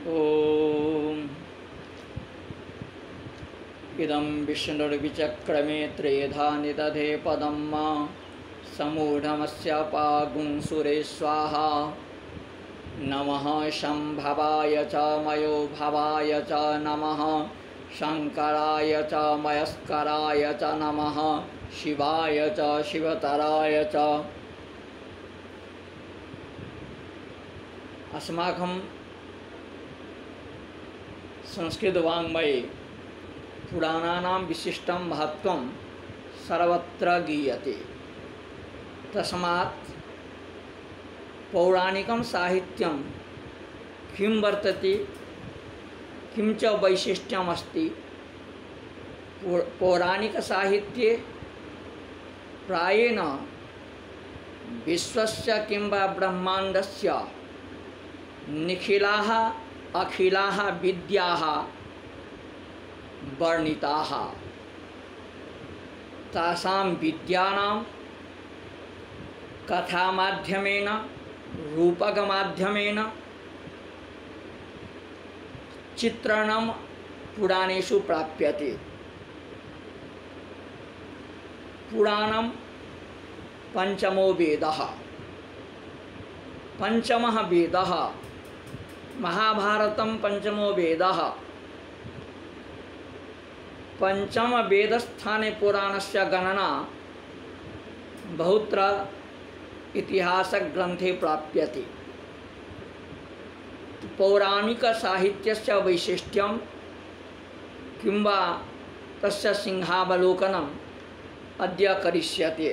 ओम इदं विष्णुर्विचक्रमे त्रेधा निदधे पदं मा समूढमस्य पागुं सुरे स्वाहा नमः शंभवाय च मयो भवाय च नमः शंकराय च मयस्कराय च नमः शिवाय च शिवतराय च। अस्माकं संस्कृत वाङ्मये पुराणानां विशिष्टं महत्त्वं सर्वत्र गीयते। तस्मात् पौराणिकं साहित्यं किं वर्तते, किं च वैशिष्ट्यमस्ति। पौराणिकसाहित्ये प्रायेण विश्वस्य किंवा ब्रह्माण्डस्य निखिलाः अखिलाः विद्याः वर्णिताः। तासां विद्यानां कथामाध्यमेन रूपकमाध्यमेन चित्रणं पुराणेषु प्राप्यते। पुराणं पंचमो वेदः। पंचमः वेदः महाभारतं पंचमो वेदः। पंचम वेदस्थाने पुराणस्य गणना बहुत्र इतिहासग्रन्थे प्राप्यते। पौराणिकसाहित्यस्य वैशिष्ट्यं किंवा तस्य सिंहावलोकनम् अद्य करिष्यते।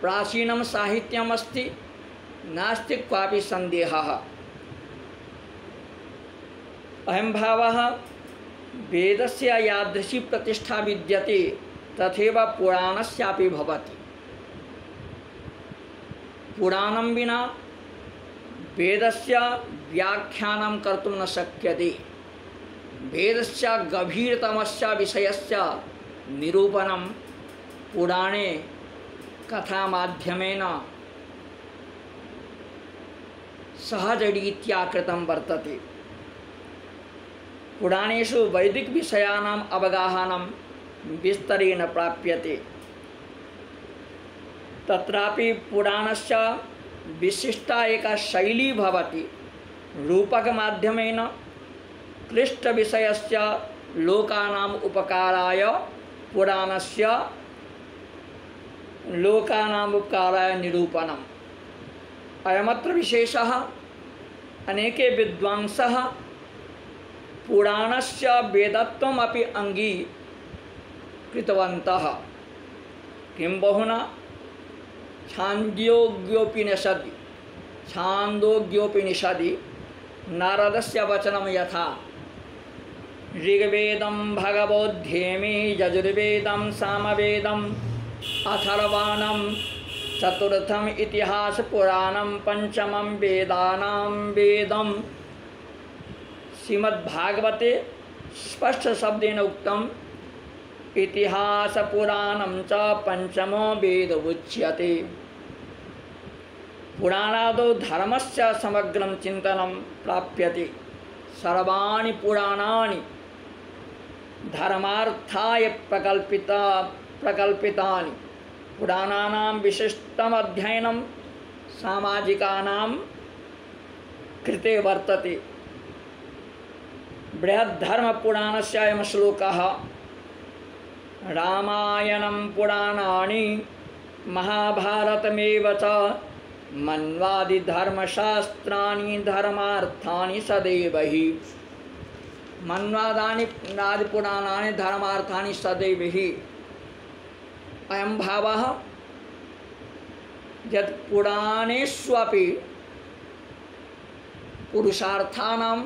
प्राचीनं साहित्यमस्ति, नास्ति क्वापि सन्देहः। अयं भावः वेदस्य यादृशी प्रतिष्ठा विद्यते तथैव पुराणस्यापि भवति। पुराणं विना वेदस्य व्याख्यानं कर्तुं न शक्यते। वेदस्य गभीरतमस्य विषयस्य निरूपणं पुराणे कथामाध्यमेन सहजरीत्या कृतं वर्तते। पुराणेषु वैदिकविषयाणाम् अवगाहनं विस्तरेण प्राप्यते। तत्रापि पुराणस्य विशिष्टा एका शैली भवति। रूपकमाध्यमेन क्लिष्टविषयस्य लोकानाम् उपकाराय पुराणस्य लोकानाम् उपकाराय निरूपणम्। अयमत्र विशेषः। अनेके विद्वांसः पुराणस्य वेदत्वमपि अङ्गीकृतवन्तः। किं बहुना छान्दोग्योपनिषदि नारदस्य वचनं यथा ऋग्वेदं भगवोद्धेमि यजुर्वेदं सामवेदम् अथर्वाणं चतुर्थम् इतिहासपुराणं पंचमं वेदानां वेदम्। श्रीमद्भागवते स्पष्ट शब्देन उक्तम् इतिहासपुराणं च पंचमो वेद उच्यते। पुराणादौ धर्मस्य समग्रं चिन्तनं प्राप्यते। सर्वाणि पुराणानि धर्मार्थाय प्रकल्पितानि। पुराणानां विशिष्टम् अध्ययनं सामाजिकानां कृते वर्तते। बृहद्धर्मपुराणस्य अयं श्लोकः रामायणं पुराणानि महाभारतमेव च मन्वादिधर्मशास्त्राणि धर्मार्थानि सदैव हि। मन्वादादिपुराणानि धर्मार्थानि सदैव हि। अयं भावः यत् पुराणेष्वपि पुरुषार्थानां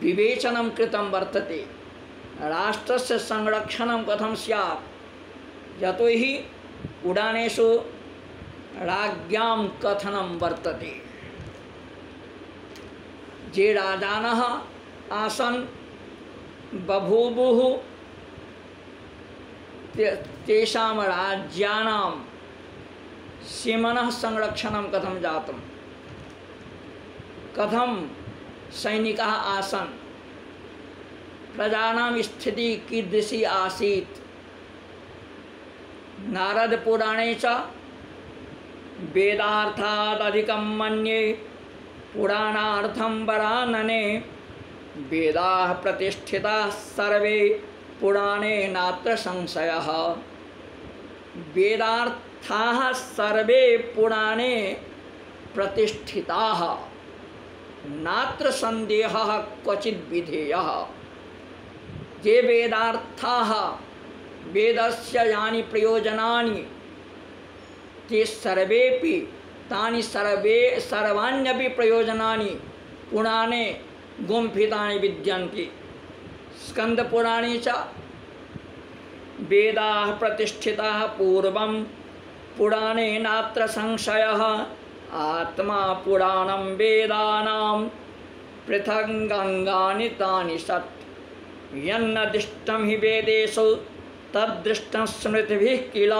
विवेचनं कृतं वर्तते। राष्ट्रस्य संरक्षणं कथं स्यात्, यतो हि पुराणेषु राज्ञां कथनं वर्तते। ये राजानः आसन् बभूवुः तेषां राज्यानां सीमनः संरक्षणं कथं जातं, कथं सैनिकाः आसन्। प्रजानां स्थितिः कीदृशी आसीत्? नारदपुराणे च वेदार्थादधिकं मन्ये पुराणार्थं वरानने। वेदाः प्रतिष्ठिताः सर्वे पुराणे नात्र संशयः। वेदार्थाः सर्वे पुराणे प्रतिष्ठिताः नात्र संदेहः क्वचित् विधेयः। ये वेदार्थाः वेदस्य यानि प्रयोजनानि ते सर्वेपि तानि सर्वाण्यपि प्रयोजनानि पुराणे गुम्फितानि विद्यन्ते। स्कंदपुराणे च वेदाः प्रतिष्ठिताः पूर्वं पुराणे नात्र संशयः। आत्मा पुराणं वेदानां पृथङ्गङ्गानि तानि सत्। यन्नदिष्टं हि वेदेषु तद्दृष्टं स्मृतिभिः किल।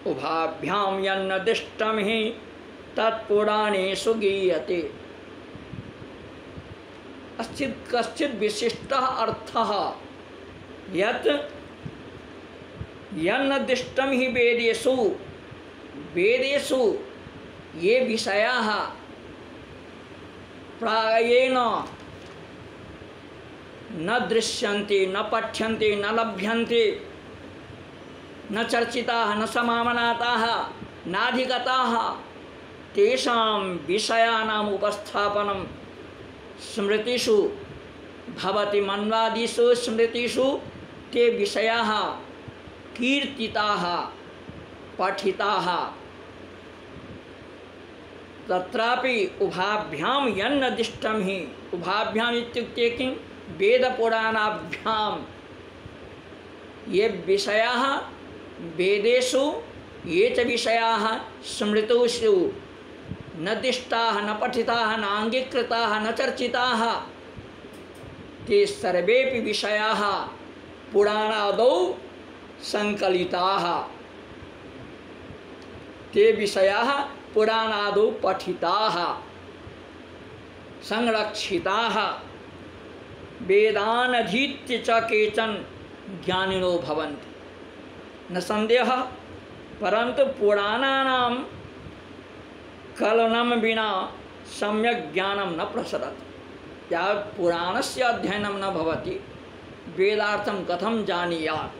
उभाभ्यां यन्नदिष्टं हि तत्पुराणेषु गीयते। कश्चित् विशिष्टः अर्थः यत् यन्नदिष्टं हि वेदेषु ये विषयाः प्रायेण न दृश्यन्ते, न पठ्यन्ते, न लभ्यन्ते, न चर्चिताः, न समामनाताः, नाधिगताः, तेषां विषयानाम् उपस्थापनं स्मृतिषु भवति। मन्वादिषु स्मृतिषु ते विषयाः कीर्तिताः, पठिताः। तत्रापि उभाभ्यां यन्नदिष्टं हि, उभाभ्याम् इत्युक्ते किं? वेदपुराणाभ्यां ये विषयाः वेदेषु, ये च विषयाः स्मृतिषु न दिष्टाः, न पठिताः, न अङ्गीकृताः, न चर्चिताः, ते सर्वेपि विषयाः पुराणादौ संकलिताः। ते विषयाः पुराणादौ पठिताः, संरक्षिताः। वेदानधीत्य च केचन ज्ञानिनो भवन्ति। न संदेहः, परन्तु पुराणानां कलनं विना सम्यक् ज्ञानं न प्रसरति। यावत् पुराणस्य अध्ययनं न भवति वेदार्थं कथं जानीयात्।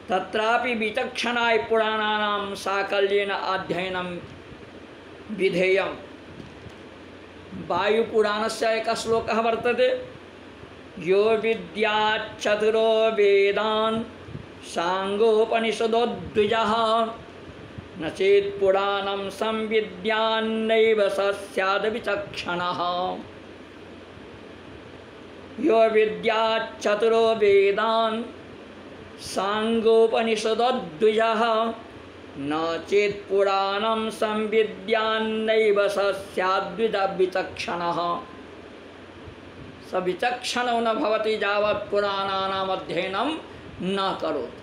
तत्रापि विचक्षणाय पुराणानां साकल्येन अध्ययनं विधेयम्। वायुपुराणस्य एकः श्लोकः वर्तते, यो विद्यात् चतुरो वेदान् सांगोपनिषदो द्विजः न चेत् पुराणं संविद्यान्नैव स स्याद् विचक्षणः। यो विद्यात् चतुरो वेदान् सांगोपनिषदो द्विजः न चेत् पुराणं संविद्यान्नैव स स्याद् विचक्षणः। स विचक्षणो न भवति यावत् पुराणानाम् अध्ययनं न करोति।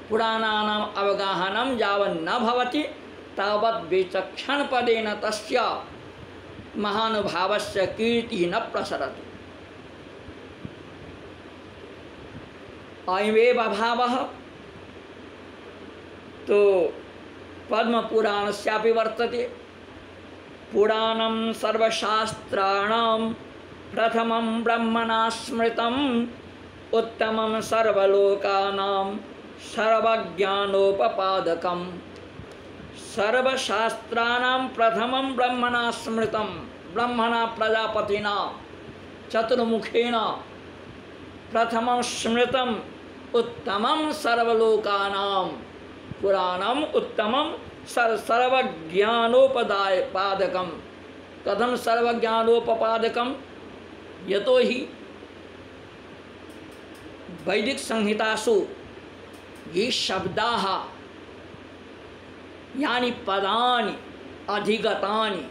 पुराणानाम् अवगाहनं यावत् न भवति तावत् विचक्षणपदेन तस्य महानुभावस्य कीर्तिः न प्रसरति। अयमेव भावः तो पद्मपुराणस्यापि वर्तते। पुराणं सर्वशास्त्राणां प्रथमं ब्रह्मणा स्मृतम् उत्तमं सर्वलोकानां सर्वज्ञानोपपादकम्। सर्वशास्त्राणां प्रथमं ब्रह्मणा स्मृतं, ब्रह्मणा प्रजापतिना चतुर्मुखेन प्रथमं स्मृतम् उत्तमं सर्वलोकानां। पुराणम् उत्तमं सर्वज्ञानोपपादकं। कथं सर्वज्ञानोपपादकं? यतो हि वैदिक संहितासु ये शब्दाः यानि पदानि अधिगतानि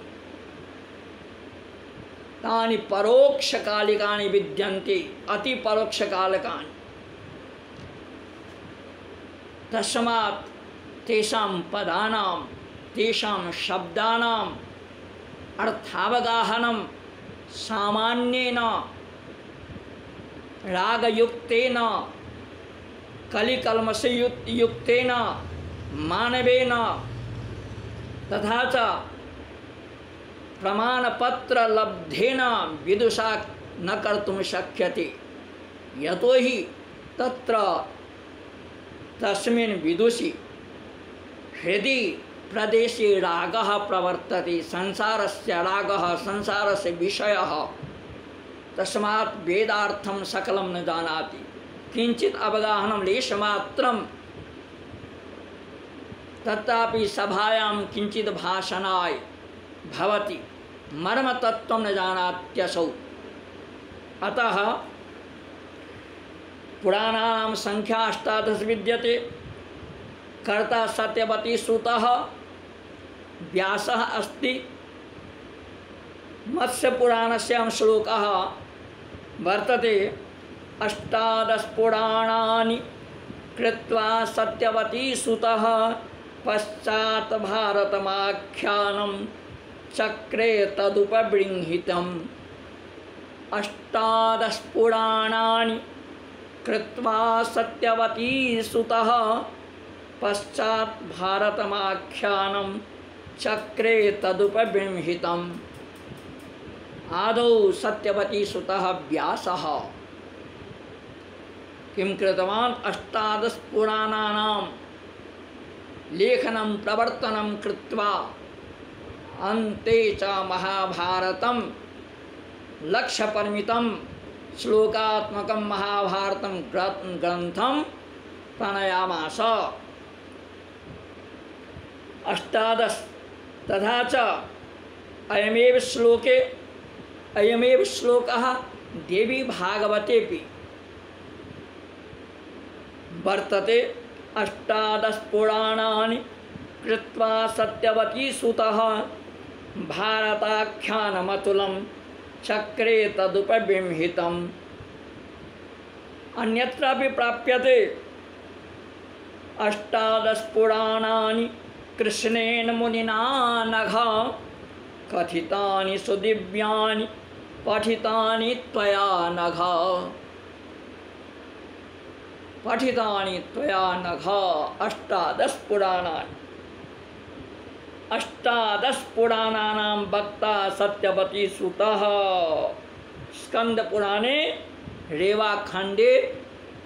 तानि परोक्षकालिकानि विद्यन्ते, अतिपरोक्षकालिकानि। तस्मात् तेषां पदानां, तेषां शब्दानां अर्थावगाहनं सामान्येन रागयुक्तेन कलिकल्मषयुक्तेन मानवेन तथा च प्रमाणपत्रलब्धेन विदुषा न कर्तुं शक्यते। यतो हि तत्र तस्मिन् विदुषि हृदि प्रदेशे रागः प्रवर्तते, संसारस्य रागः, संसारस्य विषयः। तस्मात् वेदार्थं सकलं न जानाति, किंचित अवगाहनं लेशमात्रं तथापि सभायां किंचित भाषणाय भवति, मर्मतत्त्वं न जानात्यसौ। अतः पुराणानां संख्या 18 विद्यते। कर्ता सत्यवती सूतः व्यासः अस्ति। मत्स्य पुराणस्य श्लोकः वर्तते 18 पुराणानि कृत्वा सत्यवती सूतः पश्चात् भारतमाख्यानं चक्रे तदुपबृंहितम्। 18 पुराणानि कृत्वा सत्यवती सूतः पश्चात् भारतमाख्यानं चक्रे तदुपबृंहितम्। आदौ सत्यवती सूतः व्यासः किं कृतवान्? 18 पुराणानां लेखनं प्रवर्तनं कृत्वा अन्ते च महाभारतं लक्ष्यपरिमितं श्लोकात्मकं महाभारतं ग्रंथं प्रणयामास। 18 तथा च अयमेव श्लोकः देवी भागवतेपि वर्तते। 18 पुराणानि कृत्वा सत्यवती सूतः भारताख्यानमतुलं चक्रे तदुपबृंहितम्। अन्यत्रापि प्राप्यते। 18 पुराणानि कृष्णेन मुनिना नघ कथितानि सुदिव्यानि पठितानि त्वया नघ। पठितानि त्वया नघ 18 पुराणानि। 18 पुराणानां वक्ता सत्यवती सूतः। स्कंद पुराणे रेवाखंडे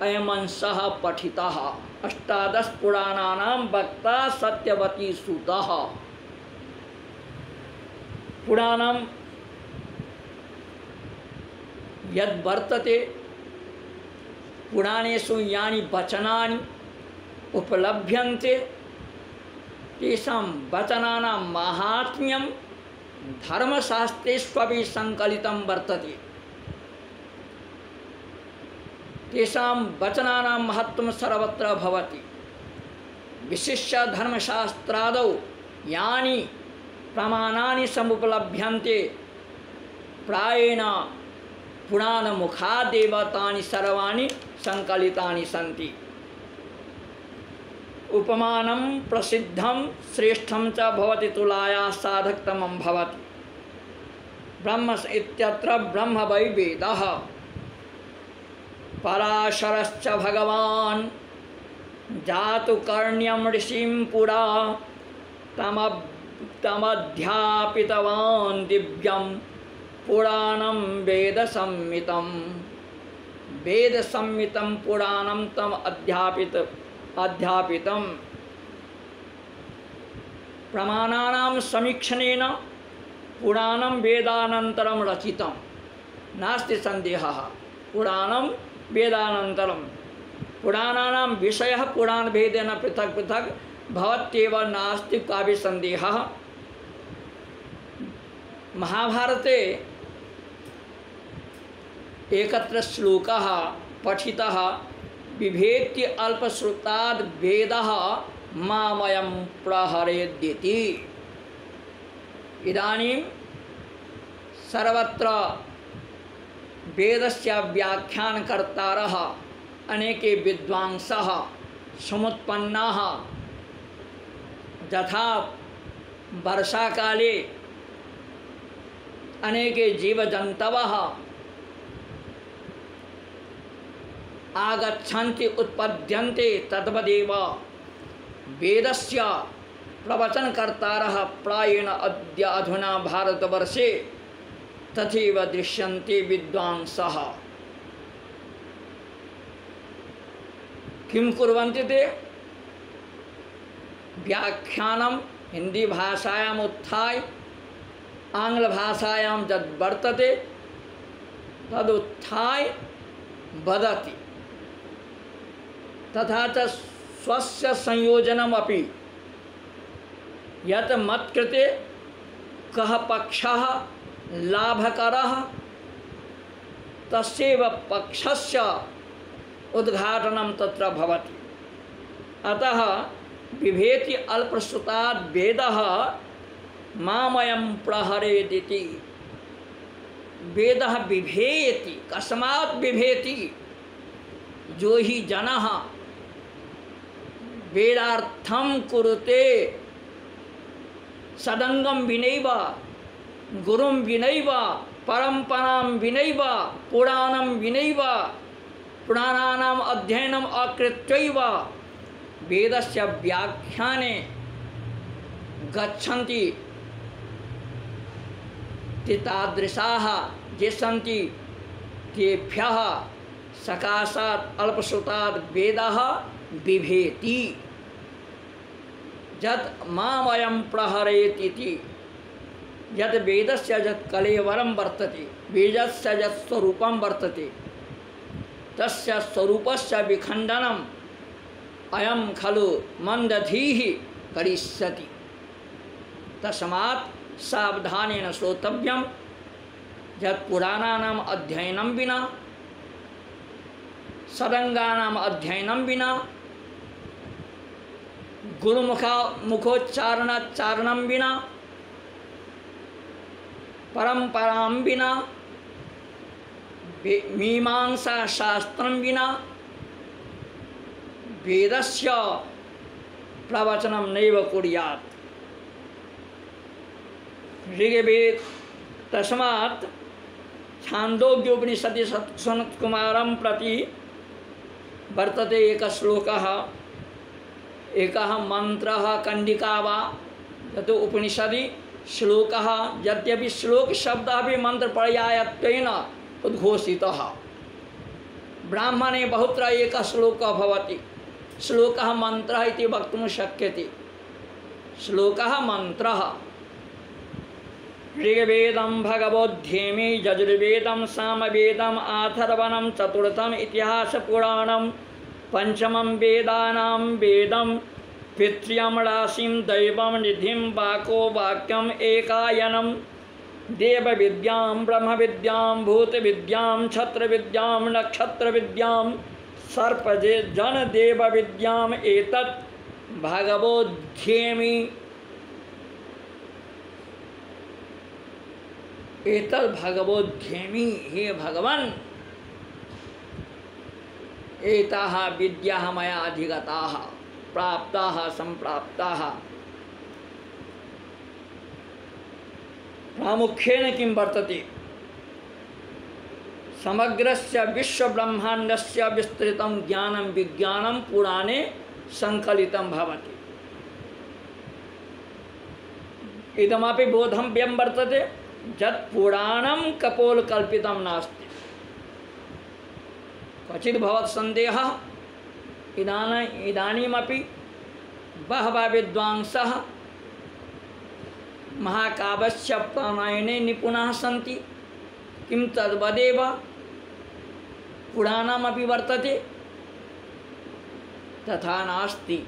अयमंसः पठितः। 18 पुराणानां वक्ता सत्यवती सूतः। पुराणं यद् वर्तते, पुराणेषु यानि वचनानि उपलभ्यन्ते तेषां वचनानां माहात्म्यं धर्मशास्त्रेष्वपि संकलितं वर्तते। तेषां वचनानां महत्त्वं सर्वत्र भवति। विशिष्य धर्मशास्त्रादौ यानि प्रमाणानि समुपलभ्यन्ते प्रायेण पुराणमुखादेव तानि सर्वाणि संकलितानि सन्ति। उपमानं प्रसिद्धं श्रेष्ठं च भवति तुलायाः साधकतमं भवति। ब्रह्म इत्यत्र ब्रह्म वै वेदः। पराशरश्च भगवान् जातुकर्ण्यं ऋषिं पुरा तमध्यापितवान् दिव्यं पुराणं वेदसंहितं। वेदसंहितं पुराणं तम अध्यापितं। प्रमाणानां समीक्षणेन पुराणं वेदानन्तरं रचितं नास्ति संदेहः। पुराणं वेदानन्तरं पुराणानां विषयः पुराणभेदेन पृथक् पृथक् भवत्येव, नास्ति कापि संदेहः। महाभारते एकत्र श्लोकः पठितः बिभेत्य अल्पश्रुताद् वेदः मामयं प्रहरेद्यति। इदानीं सर्वत्र वेदस्य व्याख्यानकर्तारः अनेके विद्वांसः समुत्पन्नाः। यथा वर्षाकाले अनेके जीवजन्तवः आगच्छन्ति उत्पद्यन्ते तद्वदेव वेदस्य प्रवचनकर्तारः प्रायेण अद्य अधुना भारतवर्षे तथैव दृश्यन्ते विद्वांसः। किं कुर्वन्ति ते? व्याख्यानं हिंदी भाषायाम् उत्थाय आंग्ल भाषायां यद् वर्तते तदुत्थाय वदति, तथा च स्वस्य संयोजनमपि यत् मत्कृते कः पक्षः लाभकरः तस्यैव पक्षस्य उद्घाटनं तत्र भवति। अतः बिभेति अल्पश्रुताद् वेदः मामयं प्रहरेदिति। वेदः बिभेति, कस्मात् बिभेति? जो हि जनः वेदार्थं कुरुते सदंगं विनैव गुरुं विनैव परंपरां विनैव पुराणं विनैव पुराणानाम् अध्ययनम् अकृत्यैव वेदस्य व्याख्याने गच्छन्ति, ते तादृशाः ये सन्ति तेभ्यः सकाशात् अल्पश्रुतात् वेदः बिभेति। यत् मामयं प्रहरेत् इति, यत् वेदस्य यत् कलेवरं वर्तते, वेदस्य यत् स्वरूपं वर्तते, तस्य स्वरूपस्य विखण्डनम् अयं खलु मंदधीः करिष्यति। तस्मात् सावधानेन श्रोतव्यं। यत् पुराणानाम् अध्ययनं विना, सदंगानाम् अध्ययनं विना, मुखोच्चारणोच्चारणं विना, परंपरां विना, मीमांसा शास्त्रं विना वेदस्य प्रवचनं नैव कुर्यात्। ऋग्वेद तस्मात् छान्दोग्योपनिषदि सनत्कुमारं प्रति वर्तते एकः श्लोकः, एकः मंत्रः कंडिका वा तत् उपनिषदि श्लोकः। यद्यपि श्लोक शब्दः भी मंत्रपर्यायत्वेन उद्घोषितः, ब्राह्मणे बहुत्र एकः श्लोकः भवति। श्लोकः मंत्रः इति वक्तुं शक्यते। श्लोकः मंत्रः। ऋग्वेदं भगवद्ध्येमि, यजुर्वेदं सामवेदं, अथर्वणं चतुर्थम् इतिहासपुराणं, पंचमं वेदानां वेदं, पितृयं राशिं दैवं निधिं, वाको वाक्यम् एकायनं, देवविद्यां ब्रह्मविद्यां भूतविद्यां छत्रविद्यां नक्षत्रविद्यां सर्पजे जनदेवविद्याम् एतत् भगवोध्येमि। एतत् भगवोध्येमि, हे भगवन्, एताः विद्याः मया अधिगताः प्राप्ताः सम्प्राप्ताः। प्रामुख्येन किं वर्तते? समग्रस्य विश्वब्रह्माण्डस्य विस्तृतं ज्ञानं विज्ञानं पुराणे संकलितं भवति। इदमपि बोधव्यं वर्तते यत् पुराणं कपोलकल्पितं नास्ति। क्वचित् भवत् सन्देहः। इदानीमपि बहवः विद्वांसः महाकाव्यस्य प्रणयने निपुणाः सन्ति। किं तद्वदेव पुराणमपि वर्तते? तथा नास्ति।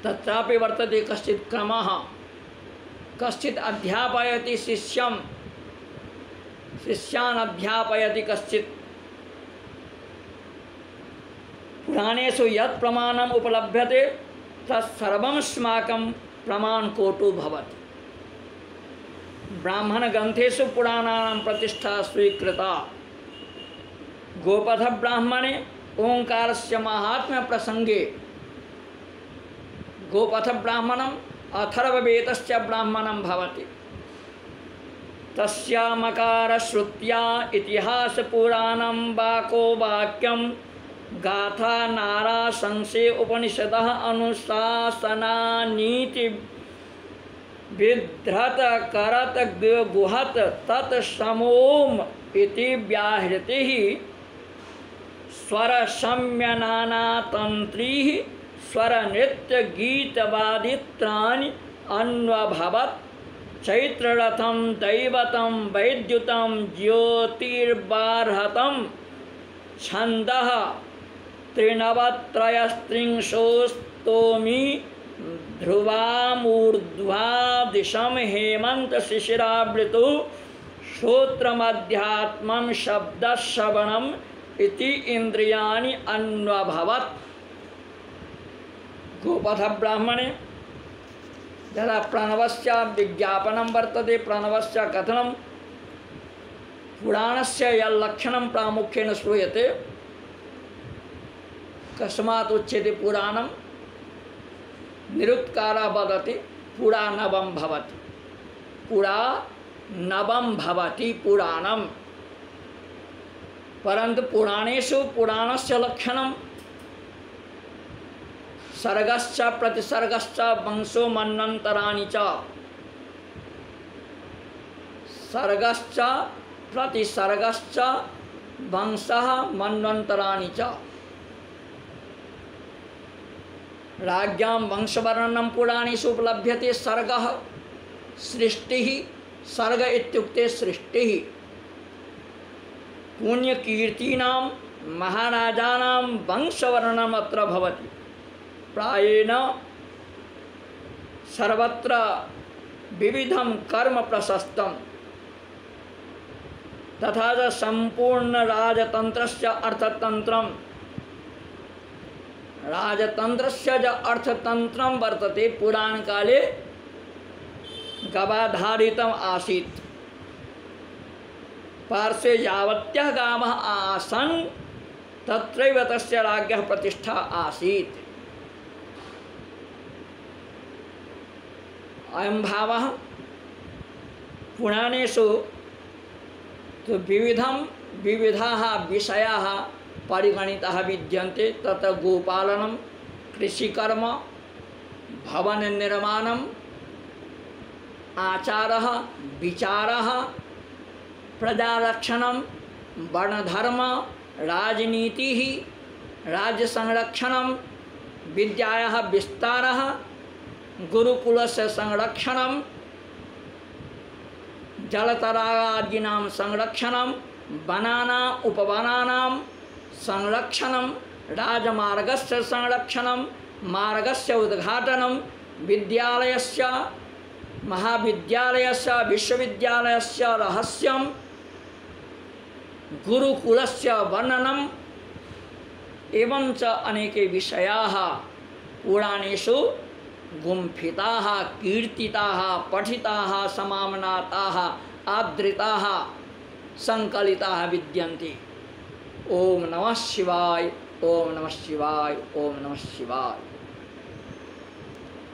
तत्रापि वर्तते कश्चित् क्रमः। कश्चित् अध्यापयति शिष्यं, शिष्यान् अध्यापयति कश्चित्। पुराणेषु यत् प्रमाणम् उपलभ्यते तत्सर्वम् अस्माकं प्रमाणकोटो भवति। ब्राह्मणग्रन्थेषु पुराणानां प्रतिष्ठा स्वीकृता। गोपथ ब्राह्मणे ओंकारस्य माहात्म्य प्रसंगे गोपथ ब्राह्मणम् अथर्ववेदस्य ब्राह्मणं भवति। तस्यामकार श्रुत्या इतिहास पुराणं बाको वाक्यं गाथा नारा संशय उपनिषदः अनुशासनानीति विधृत करत गुहत तत्समोम इति व्याहृतिः स्वर सम्यनाना तंत्री स्वर नृत्य गीतवादित्राणि अन्वभवत् चैत्ररथं दैवतं वैद्युतं ज्योतिर्बार्हतं छन्दः त्रिनवत्रयस्त्रिंशोस्तोमी ध्रुवामूर्ध्वा दिशं हेमंत शिशिरावृतु श्रोत्रमध्यात्मं शब्दश्रवणम् इति इंद्रियाणि अन्वभवत्। गोपथ ब्राह्मणे यदा प्रणवस्य विज्ञापनं वर्तते, प्रणवस्य कथनं पुराणस्य यल्लक्षणं प्रामुख्येन श्रूयते। कस्मात् उच्यते पुराणं? निरुक्तारः वदति पुरा नवं भवति, पुरा नवं भवति पुराणं। परंतु पुराणेषु पुराणस्य लक्षणं सर्गश्च प्रतिसर्गश्च वंशो मन्वन्तराणि च, सर्गश्च प्रतिसर्गश्च वंशः मन्वन्तराणि च। राज्ञां वंशवर्णनं पुराणेषु उपलभ्यते। सर्गः सृष्टिः, सर्ग इत्युक्ते सृष्टिः। पुण्यकीर्तीनां महाराजानां वंशवर्णनम् अत्र भवति। प्रायेण सर्वत्र विविधं कर्म प्रशस्तं। तथा च सम्पूर्ण राजतन्त्रस्य अर्थतन्त्रं, राजतन्त्रस्य च अर्थतन्त्रं वर्तते पुराणकाले गवाधारितम् आसीत्। पार्श्वे यावत्यः गावः आसन् तत्रैव तस्य राज्ञः प्रतिष्ठा आसीत्। अयं भावः पुराणेषु तो विविधाः विषयाः परिगणिताः विद्यन्ते। तत्र गोपालनं, कृषिकर्म, भवननिर्माणम्, आचारः, विचारः, प्रजारक्षणं, वर्णधर्म, राजनीतिः, राज्यसंरक्षणं, विद्यायाः विस्तारः, गुरुकुलस्य संरक्षणं, जलतडागादीनां संरक्षणं, वनानां उपवनानां संरक्षणं, राजमार्गस्य संरक्षणं, मार्गस्य उद्घाटनं, विद्यालयस्य, महाविद्यालयस्य, विश्वविद्यालयस्य रहस्यं, गुरुकुलस्य वर्णनम् एवं च अनेके विषयाः पुराणेषु गुम्फिताः, कीर्तिताः, पठिताः, समाम्नाताः, आदृताः, संकलिताः विद्यन्ते। ओम नमः शिवाय, ओम नमः शिवाय, ओम नमः शिवाय।